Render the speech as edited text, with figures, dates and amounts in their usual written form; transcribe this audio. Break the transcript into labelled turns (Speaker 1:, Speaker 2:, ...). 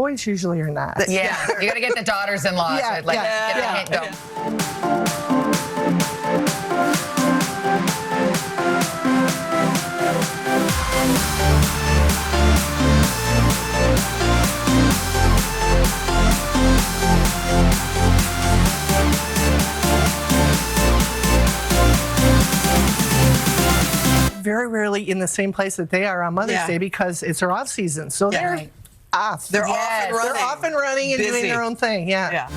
Speaker 1: boys usually are not.
Speaker 2: Yeah, you got to get the daughters-in-law to get a hint going.
Speaker 1: Very rarely in the same place that they are on Mother's Day because it's their off season. So they're off.
Speaker 3: They're off and running.
Speaker 1: They're off and running and doing their own thing. Yeah.